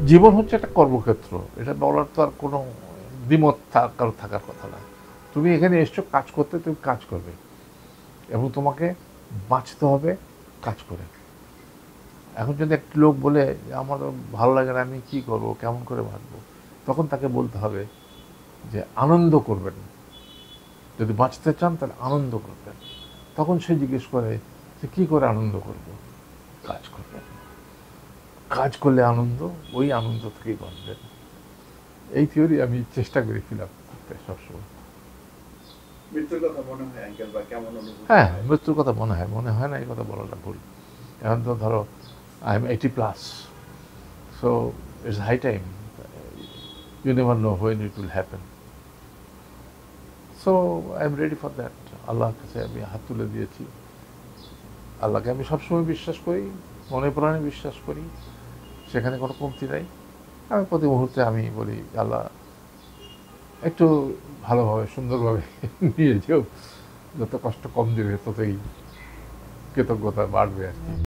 জীবন হচ্ছে একটা কর্মক্ষেত্র, এটা বলার তো আর কোনো দ্বিমত কারো থাকার কথা না। তুমি এখানে এসছো কাজ করতে, তুমি কাজ করবে এবং তোমাকে বাঁচতে হবে কাজ করে। এখন যদি একটি লোক বলে যে আমার ভালো লাগে না, আমি কী করবো, কেমন করে বাঁচবো, তখন তাকে বলতে হবে যে আনন্দ করবেন, যদি বাঁচতে চান তাহলে আনন্দ করবেন। তখন সে জিজ্ঞেস করে যে কী করে আনন্দ করব, কাজ করবেন, কাজ করলে আনন্দ, ওই আনন্দ থেকেই বাঁচবেন। এই থিওরি আমি চেষ্টা করি ফিল আপ করতে সবসময়। মৃত্যুর কথা মনে হয় আঙ্কেল, বা কেমন অনুভূতি হ্যাঁ, হয়? মৃত্যুর কথা মনে হয়, মনে হয় না এই কথা বলাটা ভুল। এখন তো ধরো I am 80+, so it's high time, you never know when it will happen. So I am ready for that. আল্লাহর কাছে আমি হাত তুলে দিয়েছি। আল্লাহকে আমি সবসময় বিশ্বাস করি, মনে প্রাণে বিশ্বাস করি, সেখানে কোনো কমতি নাই। আমি প্রতি মুহূর্তে আমি বলি আল্লাহ একটু ভালোভাবে সুন্দরভাবে নিয়ে যেও, যত কষ্ট কম দেবে ততই কৃতজ্ঞতা বাড়বে আর কি।